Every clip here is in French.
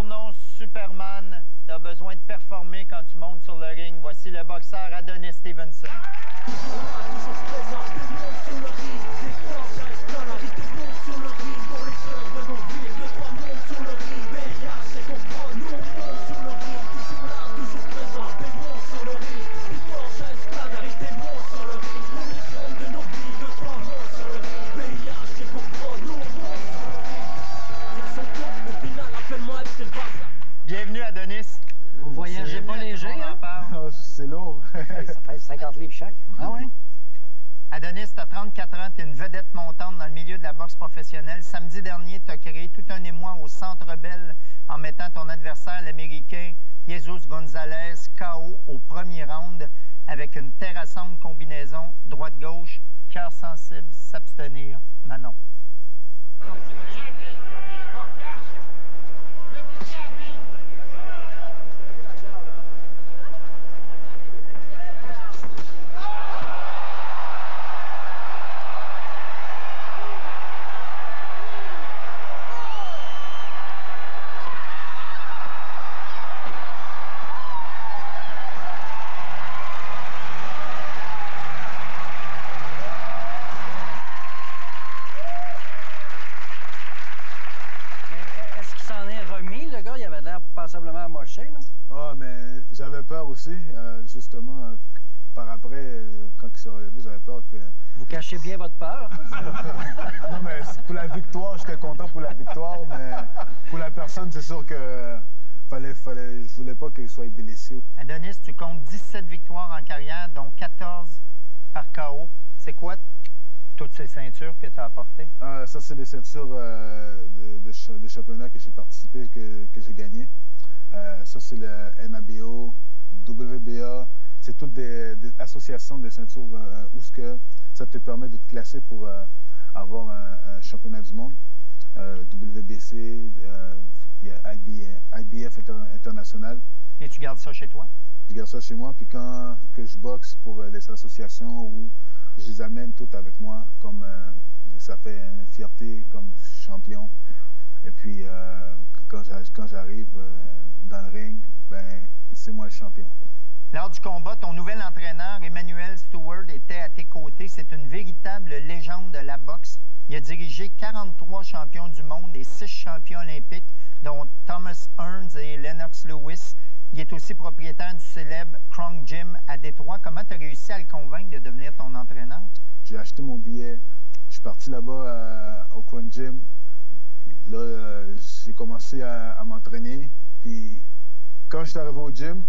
surnom Superman. Tu as besoin de performer quand tu montes sur le ring. Voici le boxeur Adonis Stevenson. Bienvenue, Adonis. Vous voyagez pas léger, hein? C'est lourd. Hey, ça pèse 50 livres chaque. Ah oui? Adonis, tu as 34 ans, tu es une vedette montante dans le milieu de la boxe professionnelle. Samedi dernier, tu as créé tout un émoi au Centre Bell en mettant ton adversaire, l'Américain Jesus Gonzalez, KO au premier round avec une terrassante combinaison droite-gauche, cœur sensible, s'abstenir. Manon. Passablement amoché, non? Ah, mais j'avais peur aussi, justement, par après, quand il s'est relevé, j'avais peur que... Vous cachez bien votre peur? Non, mais pour la victoire, j'étais content pour la victoire, mais pour la personne, c'est sûr que je voulais pas qu'il soit blessé. Adonis, tu comptes 17 victoires en carrière, dont 14 par KO. C'est quoi toutes ces ceintures que tu as apportées? Ça, c'est des ceintures de championnat que j'ai participé, que j'ai gagné. Ça, c'est le NABO, WBA. C'est toutes des associations de ceintures où ça te permet de te classer pour avoir un championnat du monde. WBC, IBF international. Et tu gardes ça chez toi? Je garde ça chez moi, puis quand je boxe pour les associations, où je les amène toutes avec moi, comme ça fait une fierté comme champion. Et puis, quand j'arrive dans le ring, ben c'est moi le champion. Lors du combat, ton nouvel entraîneur, Emmanuel Stewart, était à tes côtés. C'est une véritable légende de la boxe. Il a dirigé 43 champions du monde et 6 champions olympiques, dont Thomas Hearns et Lennox Lewis. Il est aussi propriétaire du célèbre Krong Gym à Détroit. Comment tu as réussi à le convaincre de devenir ton entraîneur? J'ai acheté mon billet. Je suis parti là-bas au Krong Gym. Là, j'ai commencé à m'entraîner. Puis, quand je suis arrivé au gym,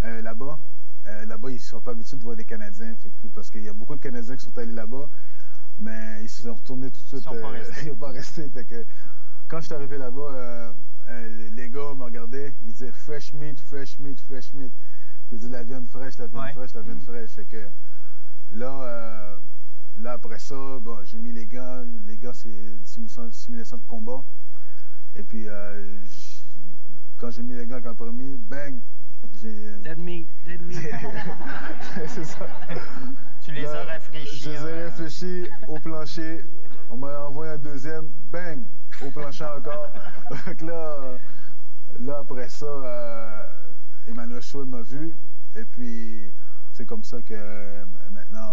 là-bas, ils ne sont pas habitués de voir des Canadiens. Parce qu'il y a beaucoup de Canadiens qui sont allés là-bas, mais ils se sont retournés tout de suite. Ils ne sont pas restés. Fait que, quand je suis arrivé là-bas, les gars me regardaient, ils disaient fresh meat, fresh meat, fresh meat. Je dis la viande fraîche, la viande fraîche, la viande fraîche. Fait que là, après ça, bon, j'ai mis les gants. Les gants, c'est simulation de combat. Et puis, quand j'ai mis les gants en premier, bang! Dead meat, dead meat. C'est ça. Tu les as rafraîchis. Je les ai réfléchis au plancher. On m'a envoyé un deuxième, bang! Au plancher encore. Donc là, après ça, Emmanuel Stewart m'a vu. Et puis, c'est comme ça que maintenant,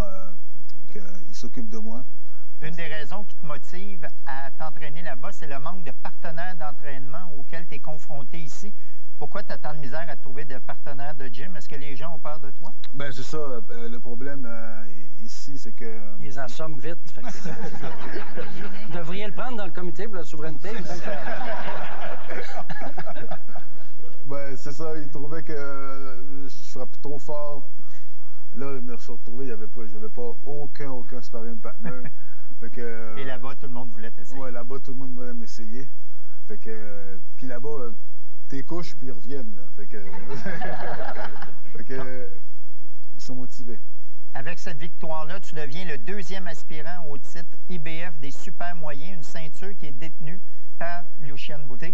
qu'il s'occupe de moi. Une des raisons qui te motive à t'entraîner là-bas, c'est le manque de partenaires d'entraînement auquel tu es confronté ici. Pourquoi tu as tant de misère à trouver de partenaires de gym? Est-ce que les gens ont peur de toi? Bien, c'est ça. Le problème ici, c'est que... Ils les assomment vite. Fait que... Vous devriez le prendre dans le comité pour la souveraineté. Ben, c'est ça. Ils trouvaient que je frappais trop fort. Là, je me suis retrouvé, j'avais pas aucun sparring partner. Fait que, et là-bas, tout le monde voulait t'essayer? Oui, là-bas, tout le monde voulait m'essayer. Fait que, puis là-bas, tes couches, puis ils reviennent. Là. Fait que, ils sont motivés. Avec cette victoire-là, tu deviens le deuxième aspirant au titre IBF des super moyens, une ceinture qui est détenue par Lucien Boutet.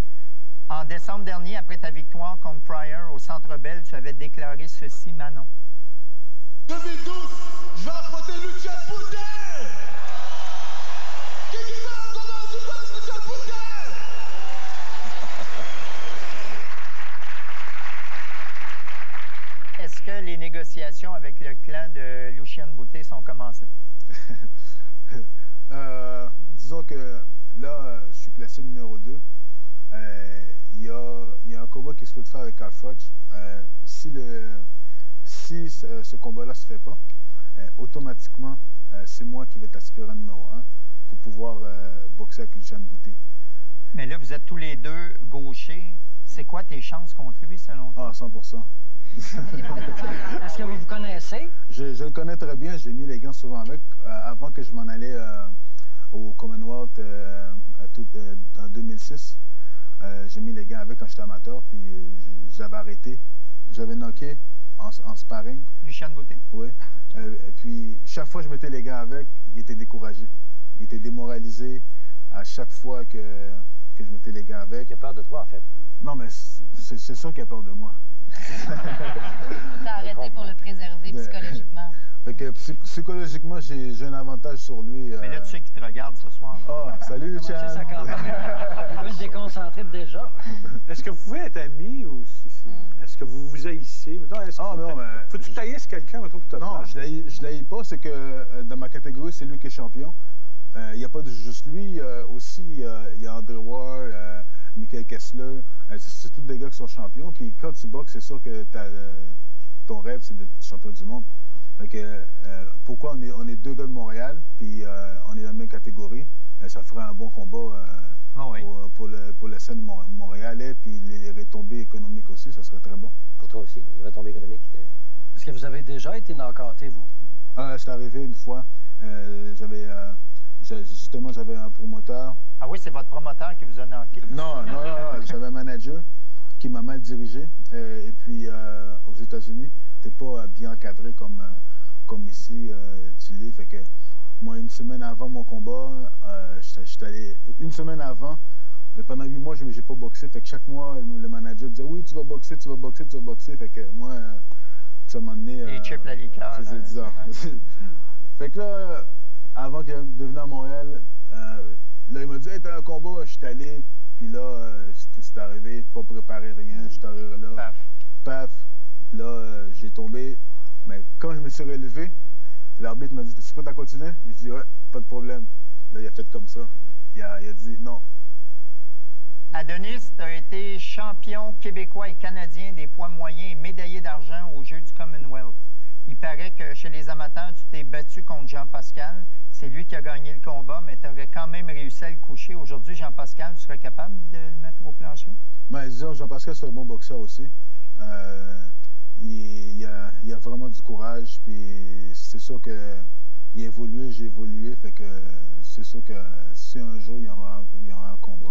En décembre dernier, après ta victoire contre Pryor au Centre Bell, tu avais déclaré ceci, Manon. 2012, je vais affronter Lucien Boutet! Qui veut un combat du boss, Lucien Boutet? avec le clan de Lucien Boutet sont commencés? Disons que là, je suis classé numéro 2. Il y a un combat qui se peut faire avec Carl Froch. Si ce combat-là ne se fait pas, automatiquement, c'est moi qui vais être aspirant numéro 1 pour pouvoir boxer avec Lucien Boutet. Mais là, vous êtes tous les deux gauchers. C'est quoi tes chances contre lui, selon toi? Ah, 100%. Est-ce que vous vous connaissez? Je le connais très bien. J'ai mis les gants souvent avec. Avant que je m'en allais au Commonwealth en 2006, j'ai mis les gants avec quand j'étais amateur, puis j'avais arrêté. J'avais knocké en sparring. Lucien Boutet? Oui. Et puis, chaque fois que je mettais les gants avec, il était découragé. Il était démoralisé à chaque fois que je mettais les gants avec. Il a peur de toi, en fait. Non, mais c'est sûr qu'il a peur de moi. T'as arrêté pour le préserver psychologiquement. Fait que psychologiquement, j'ai un avantage sur lui. Mais là, tu sais qu'il te regarde ce soir. Ah, salut, Lucien. Ça quand même. Il veut se déconcentrer déjà. Est-ce que vous pouvez être amis ou est-ce que vous vous haïssez? Faut-tu que tu haïsses quelqu'un pour te Non, je l'haïs pas. C'est que dans ma catégorie, c'est lui qui est champion. Il n'y a pas juste lui. Aussi, il y a André Ward, Michael Kessler. C'est tous des gars qui sont champions. Puis quand tu boxes, c'est sûr que ton rêve, c'est d'être champion du monde. Fait que, pourquoi on est deux gars de Montréal, puis on est dans la même catégorie, ça ferait un bon combat pour la scène montréalais, puis les retombées économiques aussi, ça serait très bon. Pour toi aussi, les retombées économiques. Est-ce que vous avez déjà été knockouté, vous? C'est arrivé une fois. Justement, j'avais un promoteur. Ah oui, c'est votre promoteur qui vous a knocké? Non. J'avais un manager qui m'a mal dirigé. Et puis, aux États-Unis, t'es pas bien encadré comme ici, tu l'es. Fait que moi, une semaine avant mon combat, j'étais allé... Une semaine avant, mais pendant 8 mois, j'ai pas boxé. Fait que chaque mois, le manager disait « Oui, tu vas boxer, tu vas boxer, tu vas boxer. » Fait que moi, ça m'a amené... Les chips, la liqueur. Ça faisait 10 ans. Fait que là, avant qu'il devienne à Montréal, là, il m'a dit hey, « T'as un combat? » Je suis allé, puis là, c'est arrivé, pas préparé rien. Je suis arrivé là. Paf. Là, j'ai tombé. Mais quand je me suis relevé, l'arbitre m'a dit « Tu peux t'en continuer? » J'ai dit « Ouais, pas de problème. » Là, il a fait comme ça. Il a dit « Non. » Adonis, tu as été champion québécois et canadien des poids moyens et médaillé d'argent aux Jeux du Commonwealth. Il paraît que chez les amateurs, tu t'es battu contre Jean-Pascal. C'est lui qui a gagné le combat, mais tu aurais quand même réussi à le coucher. Aujourd'hui, Jean-Pascal, tu serais capable de le mettre au plancher? Ben, disons, Jean-Pascal, c'est un bon boxeur aussi. Il a vraiment du courage, puis c'est sûr qu'il a évolué, j'ai évolué, fait que c'est sûr que si un jour il y aura un combat,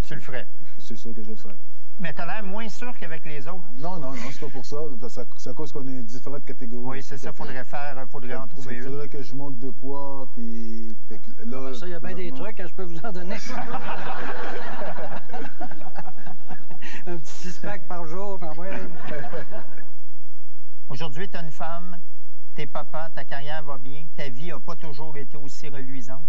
tu le ferais? C'est sûr que je le ferais. Mais tu as l'air moins sûr qu'avec les autres. Non, c'est pas pour ça. C'est à cause qu'on est différentes catégories. Oui, c'est ça, faudrait en trouver une. Il faudrait que je monte de poids, puis... Là, ça, il y a bien des trucs, je peux vous en donner. Un petit 6-pack par jour, Aujourd'hui, tu as une femme, t'es papa, ta carrière va bien, ta vie n'a pas toujours été aussi reluisante.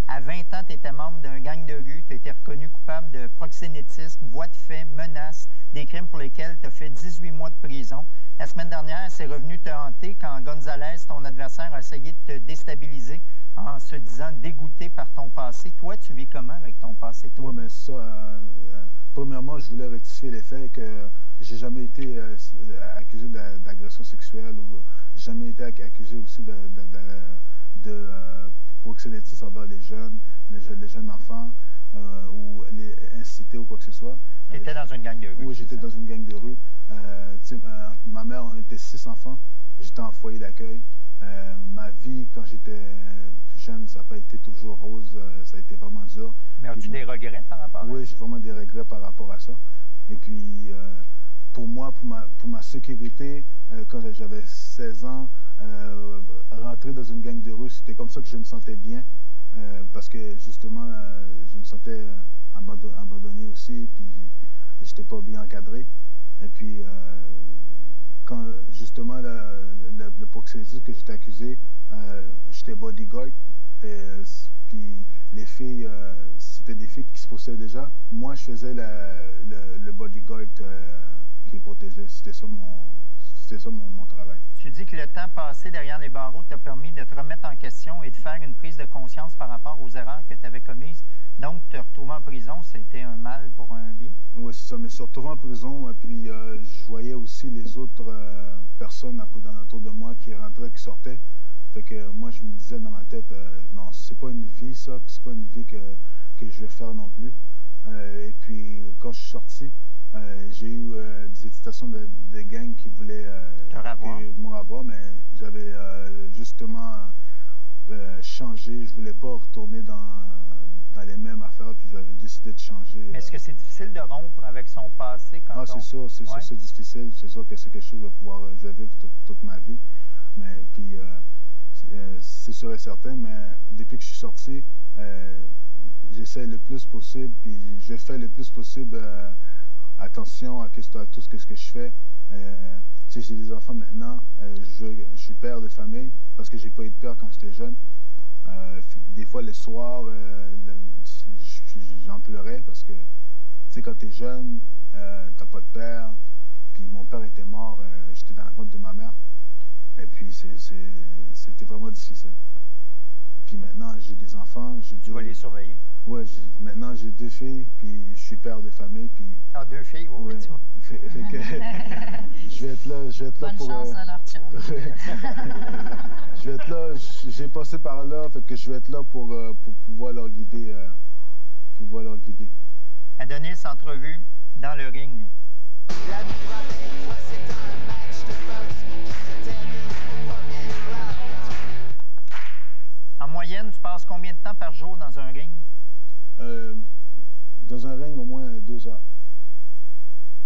À 20 ans, tu étais membre d'un gang de rue, tu as été reconnu coupable de proxénétisme, voies de fait, menaces, des crimes pour lesquels tu as fait 18 mois de prison. La semaine dernière, c'est revenu te hanter quand Gonzalez, ton adversaire, a essayé de te déstabiliser en se disant dégoûté par ton passé. Toi, tu vis comment avec ton passé, toi? Oui, mais ça, premièrement, je voulais rectifier les faits que j'ai jamais été accusé d'agression sexuelle ou jamais été accusé aussi de proxénétisme envers les jeunes enfants ou les incités ou quoi que ce soit. Tu étais dans une gang de rue? Oui, j'étais dans une gang de rue. Ma mère, on était 6 enfants. J'étais en foyer d'accueil. Ma vie, quand j'étais plus jeune, ça n'a pas été toujours rose. Ça a été vraiment dur. Mais as-tu des regrets par rapport à ça? Oui, j'ai vraiment des regrets par rapport à ça. Et puis, pour moi, pour ma sécurité, quand j'avais 16 ans, rentrer dans une gang de rue, c'était comme ça que je me sentais bien. Parce que, justement, je me sentais abandonné aussi, puis j'étais pas bien encadré. Et puis, quand, justement, le proxénétisme que j'étais accusé, j'étais bodyguard. Puis, les filles, c'était des filles qui se posaient déjà. Moi, je faisais le bodyguard qui protégeait. C'était ça c'était ça mon travail. Tu dis que le temps passé derrière les barreaux t'a permis de te remettre en question et de faire une prise de conscience par rapport aux erreurs que tu avais commises. Donc, te retrouver en prison, c'était un mal pour un bien? Oui, c'est ça. Mais je suis retrouvé en prison, puis je voyais aussi les autres personnes autour de moi qui rentraient, qui sortaient. Fait que moi, je me disais dans ma tête, non, c'est pas une vie, ça, puis c'est pas une vie que je vais faire non plus. Et puis, quand je suis sorti, j'ai eu des incitations de gangs qui voulaient me revoir, mais j'avais justement changé. Je voulais pas retourner dans les mêmes affaires, puis j'avais décidé de changer. Est-ce que c'est difficile de rompre avec son passé quand c'est sûr, c'est sûr, c'est difficile. C'est sûr que c'est quelque chose que je vais vivre toute ma vie. Mais puis, c'est sûr et certain, mais depuis que je suis sorti, j'essaie le plus possible, puis je fais le plus possible attention à tout ce que je fais. Tu sais, j'ai des enfants maintenant, je suis père de famille, parce que j'ai pas eu de père quand j'étais jeune. Des fois, les soirs, j'en pleurais, parce que, tu sais, quand t'es jeune, t'as pas de père, puis mon père était mort, j'étais dans la ventre de ma mère. Et puis, c'était vraiment difficile. Puis maintenant, j'ai des enfants. Tu vas les surveiller? Oui, maintenant, j'ai 2 filles, puis je suis père de famille. Puis... Ah, 2 filles? Oui, tu vois. Fait que, je vais être là pour... Bonne chance à leur chum. Je vais être là, j'ai passé par là, fait que je vais être là pour pouvoir leur guider. Adonis, entrevue dans le ring. En moyenne, tu passes combien de temps par jour dans un ring? Dans un ring, au moins 2 heures.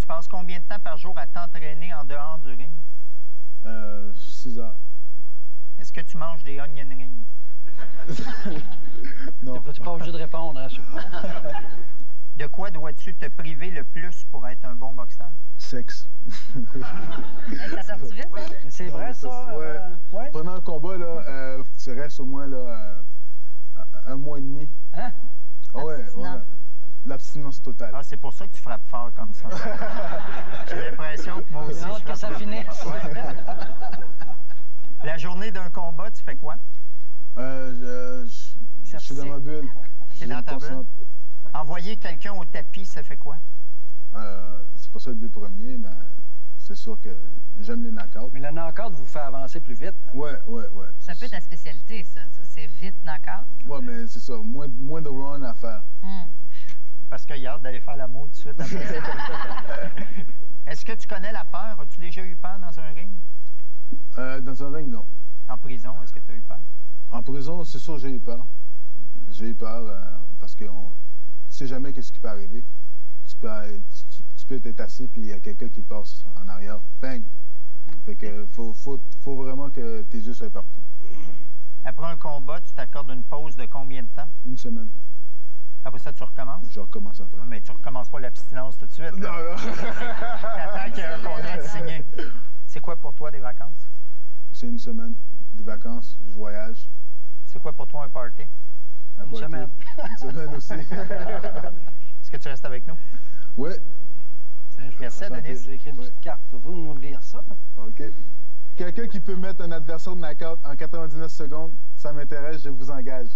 Tu passes combien de temps par jour à t'entraîner en dehors du ring? 6 heures. Est-ce que tu manges des onion rings? Tu Non. n'es pas obligé de répondre, hein, je sais pas. De quoi dois-tu te priver le plus pour être un bon boxeur? Sexe. Ça sort vite, hein? C'est vrai, ça? Ouais. Pendant un combat, là, tu restes au moins là, 1 mois et demi. Hein? Ouais. L'abstinence totale. Ah, c'est pour ça que tu frappes fort comme ça. J'ai l'impression que moi aussi, J'ai hâte que ça finisse. La journée d'un combat, tu fais quoi? Je suis dans ma bulle. T'es dans ta bulle? Envoyer quelqu'un au tapis, ça fait quoi? C'est pas ça le but premier, mais c'est sûr que j'aime les knockouts. Mais le knockout vous fait avancer plus vite. Ouais. C'est un peu ta spécialité, ça. C'est vite knockout. Ouais, mais c'est ça. Moins de run à faire. Parce qu'il a hâte d'aller faire l'amour tout de suite après. Est-ce que tu connais la peur? As-tu déjà eu peur dans un ring? Dans un ring, non. En prison, est-ce que tu as eu peur? En prison, c'est sûr, j'ai eu peur. J'ai eu peur parce que tu sais jamais qu'est-ce qui peut arriver. Tu peux être assis puis il y a quelqu'un qui passe en arrière. Bang! Fait que faut vraiment que tes yeux soient partout. Après un combat, tu t'accordes une pause de combien de temps? 1 semaine. Après ça, tu recommences? Je recommence après. Mais tu recommences pas l'abstinence tout de suite. Non. T'attends qu'il y ait un contrat de signé. C'est quoi pour toi des vacances? C'est 1 semaine de vacances, je voyage. C'est quoi pour toi un party? Une semaine. Une semaine aussi. Est-ce que tu restes avec nous? Oui. Merci, Adonis. J'ai écrit une petite carte. Vous nous lire ça? OK. Quelqu'un qui peut mettre un adversaire de knockout en 99 secondes, ça m'intéresse, je vous engage.